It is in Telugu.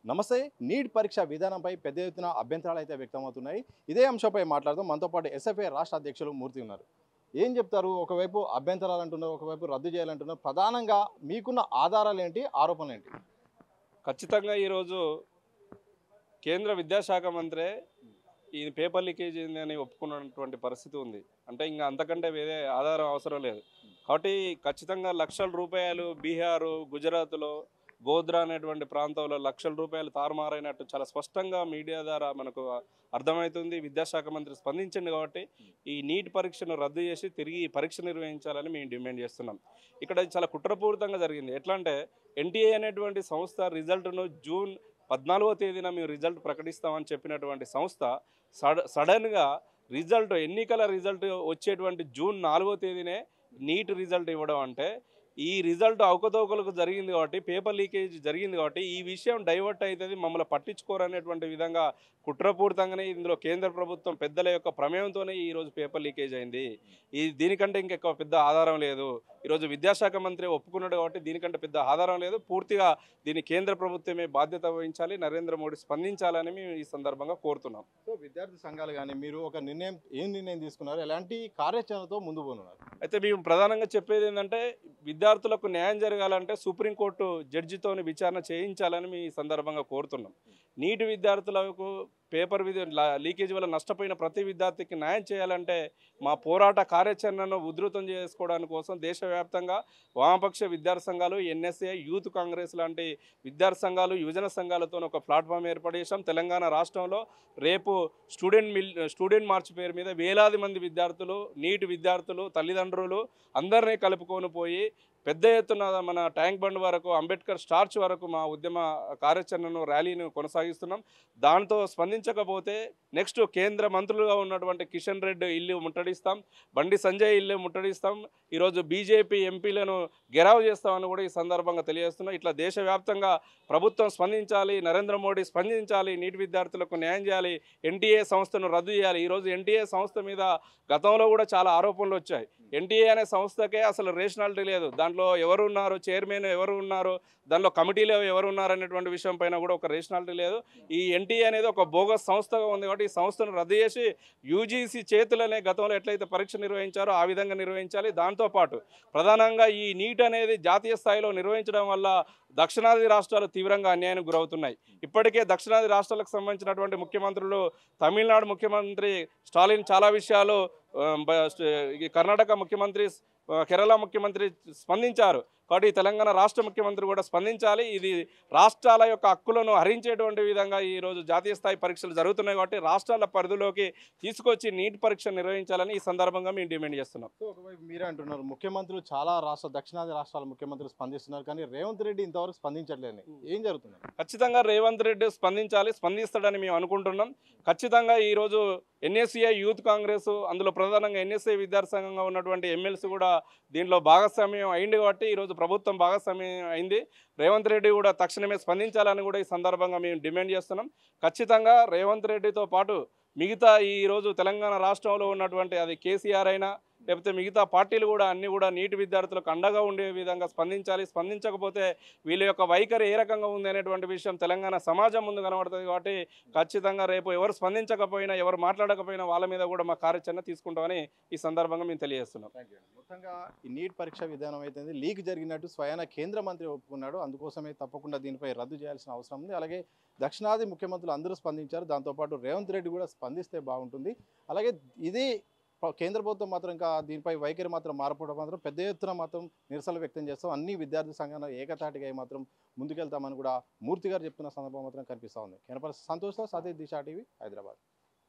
నమస్తే. నీట్ పరీక్ష విధానంపై పెద్ద ఎత్తున అభ్యంతరాలు అయితే వ్యక్తమవుతున్నాయి. ఇదే అంశంపై మాట్లాడుతూ మనతో పాటు ఎస్ఎఫ్ఐ రాష్ట్ర అధ్యక్షులు మూర్తి ఉన్నారు. ఏం చెప్తారు? ఒకవైపు అభ్యంతరాలు అంటున్నారు, ఒకవైపు రద్దు చేయాలంటున్నారు. ప్రధానంగా మీకున్న ఆధారాలు ఏంటి? ఆరోపణలు ఏంటి? ఖచ్చితంగా ఈరోజు కేంద్ర విద్యాశాఖ మంత్రే ఈ పేపర్ లీకేజ్ అని ఒప్పుకున్నటువంటి పరిస్థితి ఉంది. అంటే ఇంకా అంతకంటే వేరే ఆధారం అవసరం లేదు. కాబట్టి ఖచ్చితంగా లక్షల రూపాయలు బీహారు, గుజరాత్లో గోధ్రా అనేటువంటి ప్రాంతంలో లక్షల రూపాయలు తారుమారైనట్టు చాలా స్పష్టంగా మీడియా ద్వారా మనకు అర్థమవుతుంది. విద్యాశాఖ మంత్రి స్పందించండి కాబట్టి ఈ నీట్ పరీక్షను రద్దు చేసి తిరిగి ఈ పరీక్ష నిర్వహించాలని మేము డిమాండ్ చేస్తున్నాం. ఇక్కడ చాలా కుట్రపూరితంగా జరిగింది. ఎట్లా అంటే ఎన్టీఏ అనేటువంటి సంస్థ రిజల్ట్ను జూన్ 14వ తేదీన మేము రిజల్ట్ ప్రకటిస్తామని చెప్పినటువంటి సంస్థ సడన్గా ఎన్నికల రిజల్ట్ వచ్చేటువంటి జూన్ 4వ తేదీనే నీట్ రిజల్ట్ ఇవ్వడం అంటే ఈ రిజల్ట్ అవకతవకలకు జరిగింది కాబట్టి పేపర్ లీకేజ్ జరిగింది కాబట్టి ఈ విషయం డైవర్ట్ అవుతుంది, మమ్మల్ని పట్టించుకోరనేటువంటి విధంగా కుట్రపూరితంగానే ఇందులో కేంద్ర ప్రభుత్వం పెద్దల యొక్క ప్రమేయంతోనే ఈరోజు పేపర్ లీకేజ్ అయింది. దీనికంటే ఇంకెక్కువ పెద్ద ఆధారం లేదు. ఈరోజు విద్యాశాఖ మంత్రి ఒప్పుకున్నాడు కాబట్టి దీనికంటే పెద్ద ఆధారం లేదు. పూర్తిగా దీన్ని కేంద్ర ప్రభుత్వమే బాధ్యత వహించాలి, నరేంద్ర మోడీ స్పందించాలని మేము ఈ సందర్భంగా కోరుతున్నాం. సో విద్యార్థి సంఘాలు కానీ మీరు ఒక నిర్ణయం తీసుకున్నారు? ఎలాంటి కార్యాచరణతో ముందు పోనున్నారు? అయితే మేము ప్రధానంగా చెప్పేది ఏంటంటే విద్యార్థులకు న్యాయం జరగాలంటే సుప్రీంకోర్టు జడ్జితోని విచారణ చేయించాలని మీ సందర్భంగా కోరుతున్నాం. నీటి విద్యార్థులకు పేపర్ లీకేజ్ వల్ల నష్టపోయిన ప్రతి విద్యార్థికి న్యాయం చేయాలంటే మా పోరాట కార్యాచరణను ఉధృతం చేసుకోవడానికి కోసం దేశవ్యాప్తంగా వామపక్ష విద్యార్థి సంఘాలు, ఎన్ఎస్ఏ, యూత్ కాంగ్రెస్ లాంటి విద్యార్థి సంఘాలు, యువజన సంఘాలతో ఒక ప్లాట్ఫామ్ ఏర్పాటు చేశాం. తెలంగాణ రాష్ట్రంలో రేపు స్టూడెంట్ మార్చ్ పేరు మీద వేలాది మంది విద్యార్థులు, నీటి విద్యార్థులు, తల్లిదండ్రులు అందరినీ కలుపుకొని పోయి పెద్ద ఎత్తున మన ట్యాంక్ బండ్ వరకు, అంబేద్కర్ స్టార్చ్ వరకు మా ఉద్యమ కార్యాచరణను, ర్యాలీని కొనసాగిస్తున్నాం. దాంతో స్పందించకపోతే నెక్స్ట్ కేంద్ర మంత్రులుగా ఉన్నటువంటి కిషన్ రెడ్డి ఇల్లు ముట్టడిస్తాం, బండి సంజయ్ ఇల్లు ముట్టడిస్తాం, ఈరోజు బీజేపీ ఎంపీలను గెరావ్ చేస్తామని కూడా ఈ సందర్భంగా తెలియజేస్తున్నాం. ఇట్లా దేశవ్యాప్తంగా ప్రభుత్వం స్పందించాలి, నరేంద్ర మోడీ స్పందించాలి, నీటి విద్యార్థులకు న్యాయం చేయాలి, ఎన్టీఏ సంస్థను రద్దు చేయాలి. ఈరోజు ఎన్టీఏ సంస్థ మీద గతంలో కూడా చాలా ఆరోపణలు వచ్చాయి. ఎన్టీఏ అనే సంస్థకే అసలు రేషనాలిటీ లేదు. దాంట్లో ఎవరు ఉన్నారు, చైర్మన్ ఎవరు ఉన్నారు, దానిలో కమిటీలో ఎవరు ఉన్నారు అనేటువంటి విషయం పైన కూడా ఒక రేషనాలిటీ లేదు. ఈ ఎన్టీఏ అనేది ఒక బోగస్ సంస్థగా ఉంది కాబట్టి ఈ సంస్థను రద్దు చేసి యూజీసీ చేతులనే గతంలో ఎట్లయితే పరీక్ష నిర్వహించారో ఆ విధంగా నిర్వహించాలి. దాంతోపాటు ప్రధానంగా ఈ నీట్ అనేది జాతీయ స్థాయిలో నిర్వహించడం వల్ల దక్షిణాది రాష్ట్రాలు తీవ్రంగా అన్యాయానికి గురవుతున్నాయి. ఇప్పటికే దక్షిణాది రాష్ట్రాలకు సంబంధించినటువంటి ముఖ్యమంత్రులు, తమిళనాడు ముఖ్యమంత్రి స్టాలిన్ చాలా విషయాలు, కర్ణాటక ముఖ్యమంత్రి, కేరళ ముఖ్యమంత్రి స్పందించారు. కాబట్టి తెలంగాణ రాష్ట్ర ముఖ్యమంత్రి కూడా స్పందించాలి. ఇది రాష్ట్రాల యొక్క హక్కులను హరించేటువంటి విధంగా ఈరోజు జాతీయ స్థాయి పరీక్షలు జరుగుతున్నాయి కాబట్టి రాష్ట్రాల పరిధిలోకి తీసుకొచ్చి నీట్ పరీక్ష నిర్వహించాలని ఈ సందర్భంగా మేము డిమాండ్ చేస్తున్నాం. సో ఒకవైపు మీరే అంటున్నారు ముఖ్యమంత్రులు చాలా దక్షిణాది రాష్ట్రాల ముఖ్యమంత్రులు స్పందిస్తున్నారు, కానీ రేవంత్ రెడ్డి ఇంతవరకు స్పందించట్లేదు. ఏం జరుగుతుంది? ఖచ్చితంగా రేవంత్ రెడ్డి స్పందించాలి, స్పందిస్తాడని మేము అనుకుంటున్నాం. ఖచ్చితంగా ఈరోజు ఎన్ఎస్ఏ, యూత్ కాంగ్రెస్, అందులో ప్రధానంగా ఎన్ఎస్ఏ విద్యార్థి సంఘంగా ఉన్నటువంటి ఎమ్మెల్సీ కూడా దీనిలో భాగస్వామ్యం అయింది కాబట్టి ఈరోజు ప్రభుత్వం భాగస్వామ్యం అయింది. రేవంత్ రెడ్డి కూడా తక్షణమే స్పందించాలని కూడా ఈ సందర్భంగా మేము డిమాండ్ చేస్తున్నాం. ఖచ్చితంగా రేవంత్ రెడ్డితో పాటు మిగతా ఈరోజు తెలంగాణ రాష్ట్రంలో ఉన్నటువంటి అది కేసీఆర్ అయినా లేకపోతే మిగతా పార్టీలు కూడా అన్నీ కూడా నీటి విద్యార్థులకు అండగా ఉండే విధంగా స్పందించాలి. స్పందించకపోతే వీళ్ళ యొక్క వైఖరి ఏ రకంగా ఉంది అనేటువంటి విషయం తెలంగాణ సమాజం ముందు కనబడుతుంది కాబట్టి ఖచ్చితంగా రేపు ఎవరు స్పందించకపోయినా, ఎవరు మాట్లాడకపోయినా వాళ్ళ మీద కూడా మా కార్యాచరణ తీసుకుంటామని ఈ సందర్భంగా మేము తెలియజేస్తున్నాం. మొత్తంగా ఈ నీట్ పరీక్ష విధానం అయితే లీక్ జరిగినట్టు స్వయాన కేంద్ర మంత్రి ఒప్పుకున్నాడు. అందుకోసమే తప్పకుండా దీనిపై రద్దు చేయాల్సిన అవసరం ఉంది. అలాగే దక్షిణాది ముఖ్యమంత్రులు అందరూ స్పందించారు. దాంతోపాటు రేవంత్ రెడ్డి కూడా స్పందిస్తే బాగుంటుంది. అలాగే ఇది కేంద్ర ప్రభుత్వం మాత్రం ఇంకా దీనిపై వైఖరి మాత్రం మారపడం మాత్రం పెద్ద ఎత్తున మాత్రం నిరసనలు వ్యక్తం చేస్తాం. అన్ని విద్యార్థి సంఘాలు ఏకతాటిగా మాత్రం ముందుకెళ్తామని కూడా మూర్తి గారు చెప్తున్న సందర్భం మాత్రం కనిపిస్తూ ఉంది. కెనపర్సన్ సంతోష్తో సతీష్, దిశా టీవీ, హైదరాబాద్.